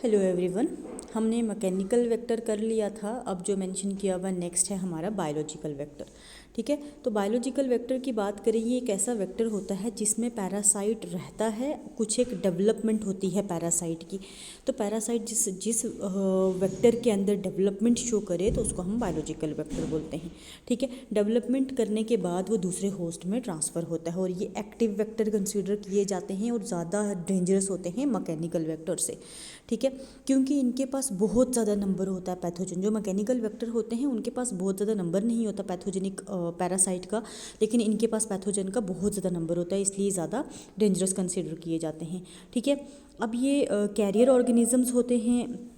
Hello everyone. हमने mechanical vector कर लिया था। अब जो मेंशन किया हुआ नेक्स्ट है हमारा बायोलॉजिकल वेक्टर। ठीक है, तो बायोलॉजिकल वेक्टर की बात करें, ये एक ऐसा वेक्टर होता है जिसमें पैरासाइट रहता है, कुछ एक डेवलपमेंट होती है पैरासाइट की। तो पैरासाइट जिस जिस वेक्टर के अंदर डेवलपमेंट शो करे तो उसको हम बायोलॉजिकल वेक्टर बोलते हैं। ठीक है, डेवलपमेंट करने के बाद वो दूसरे होस्ट में ट्रांसफ़र होता है और ये एक्टिव वेक्टर कंसीडर किए जाते हैं और ज़्यादा डेंजरस होते हैं मैकेनिकल वेक्टर से। ठीक है, क्योंकि इनके पास बहुत ज़्यादा नंबर होता है पैथोजन। जो मैकेनिकल वेक्टर होते हैं उनके पास बहुत ज़्यादा नंबर नहीं होता पैथोजेनिक पैरासाइट का, लेकिन इनके पास पैथोजन का बहुत ज़्यादा नंबर होता है, इसलिए ज़्यादा डेंजरस कंसिडर किए जाते हैं। ठीक है, अब ये कैरियर ऑर्गेनिजम्स होते हैं।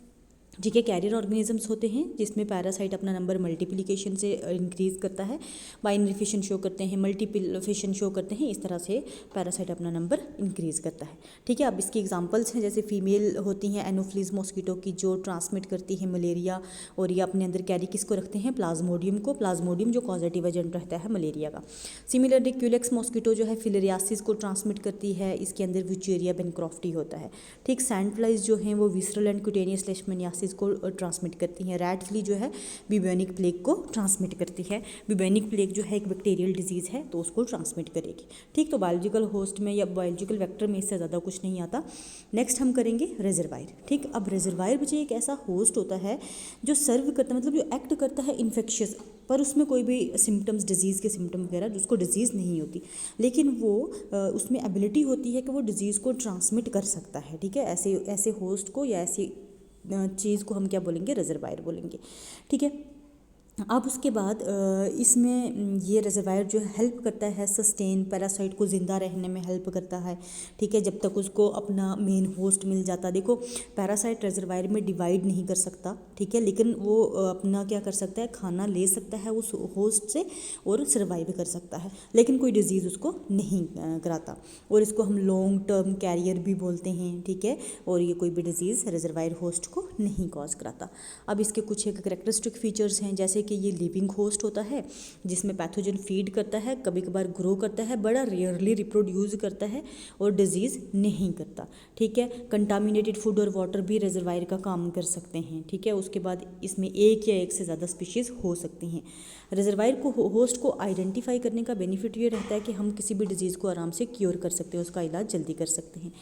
ठीक है, कैरियर ऑर्गेनिजम्स होते हैं जिसमें पैरासाइट अपना नंबर मल्टीप्लिकेशन से इंक्रीज़ करता है, बाइनरी फिशन शो करते हैं, मल्टीपल फिशन शो करते हैं, इस तरह से पैरासाइट अपना नंबर इंक्रीज़ करता है। ठीक है, अब इसकी एग्जांपल्स हैं, जैसे फीमेल होती हैं एनोफ्लीज मॉस्किटो की, जो ट्रांसमिट करती है मलेरिया, और ये अपने अंदर कैरी किसको रखते हैं, प्लाज्मोडियम को। प्लाज्मोडियम जो कॉजेटिव एजेंट रहता है मलेरिया का। सिमिलरली क्यूलेक्स मॉस्किटो जो है फिलेरियासिस को ट्रांसमिट करती है, इसके अंदर विचेरिया बेनक्रॉफ्टी होता है। ठीक, सैंड फ्लाइज जो हैं वो विसरल एंड क्यूटेनियस लेशमनियासिस को ट्रांसमिट करती हैं। रैट फ्ली जो है ब्यूबोनिक प्लेग को ट्रांसमिट करती है। ब्यूबोनिक प्लेग जो है एक बैक्टीरियल डिजीज़ है तो उसको ट्रांसमिट करेगी। ठीक, तो बायोलॉजिकल होस्ट में या बायोलॉजिकल वेक्टर में इससे ज़्यादा कुछ नहीं आता। नेक्स्ट हम करेंगे रिजर्वायर। ठीक, अब रिजर्वायर बच्चे एक ऐसा होस्ट होता है जो सर्व करता है, मतलब जो एक्ट करता है इन्फेक्शियस, पर उसमें कोई भी सिम्टम्स, डिजीज़ के सिम्टम वगैरह, जिसको डिजीज़ नहीं होती, लेकिन वो उसमें एबिलिटी होती है कि वो डिजीज़ को ट्रांसमिट कर सकता है। ठीक है, ऐसे ऐसे होस्ट को या ऐसी चीज़ को हम क्या बोलेंगे, रिजर्वायर बोलेंगे। ठीक है, अब उसके बाद इसमें ये रिजर्वायर जो हेल्प करता है सस्टेन, पैरासाइट को ज़िंदा रहने में हेल्प करता है। ठीक है, जब तक उसको अपना मेन होस्ट मिल जाता। देखो, पैरासाइट रिजर्वायर में डिवाइड नहीं कर सकता, ठीक है, लेकिन वो अपना क्या कर सकता है, खाना ले सकता है उस होस्ट से और सर्वाइव कर सकता है, लेकिन कोई डिजीज़ उसको नहीं कराता, और इसको हम लॉन्ग टर्म कैरियर भी बोलते हैं। ठीक है, और ये कोई भी डिजीज़ रिजर्वायर होस्ट को नहीं कॉज कराता। अब इसके कुछ एक करेक्टरिस्टिक फीचर्स हैं, जैसे कि ये लिविंग होस्ट होता है जिसमें पैथोजन फीड करता है, कभी कभार ग्रो करता है, बड़ा रेयरली रिप्रोड्यूस करता है और डिजीज़ नहीं करता। ठीक है, कंटामिनेटेड फूड और वाटर भी रिजर्वायर का काम कर सकते हैं। ठीक है, उसके बाद इसमें एक या एक से ज़्यादा स्पीशीज़ हो सकती हैं। रिजर्वायर को होस्ट को आइडेंटिफाई करने का बेनिफिट ये रहता है कि हम किसी भी डिजीज़ को आराम से क्योर कर सकते हैं, उसका इलाज जल्दी कर सकते हैं।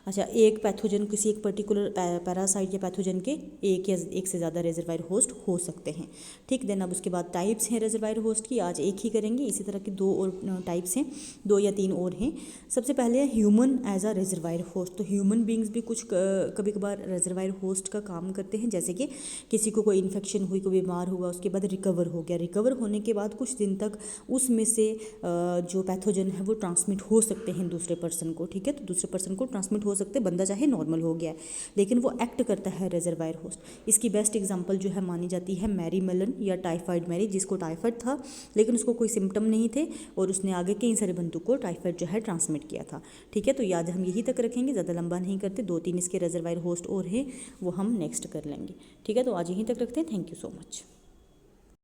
अच्छा, एक पैथोजन, किसी एक पर्टिकुलर पैरासाइट या पैथोजन के एक या एक से ज़्यादा रिजर्वायर होस्ट हो सकते हैं। ठीक, देन अब उसके बाद टाइप्स हैं रिजर्वायर होस्ट की, आज एक ही करेंगे, इसी तरह की दो और टाइप्स हैं, दो या तीन और हैं। सबसे पहले है human as a reservoir host. तो ह्यूमन बींग्स भी कुछ कभी कभार रिजर्वायर होस्ट का काम करते हैं, जैसे कि किसी को कोई इन्फेक्शन हुई, कोई बीमार हुआ, उसके बाद रिकवर हो गया, रिकवर होने के बाद कुछ दिन तक उसमें से जो पैथोजन है वो ट्रांसमिट हो सकते हैं दूसरे पर्सन को। ठीक है, तो दूसरे पर्सन को ट्रांसमिट हो सकते, बंदा चाहे नॉर्मल हो गया है, लेकिन वो एक्ट करता है रिजर्वायर होस्ट। इसकी बेस्ट एग्जांपल जो है मानी जाती है मैरी मेलन या टाइफाइड मैरी, जिसको टाइफाइड था लेकिन उसको कोई सिम्टम नहीं थे और उसने आगे के इन सारे बंदों को टाइफाइड जो है ट्रांसमिट किया था। ठीक है, तो याद हम यही तक रखेंगे, ज़्यादा लंबा नहीं करते, दो तीन इसके रिजर्वायर होस्ट और हैं वो हम नेक्स्ट कर लेंगे। ठीक है, तो आज यहीं तक रखते हैं। Thank you so much.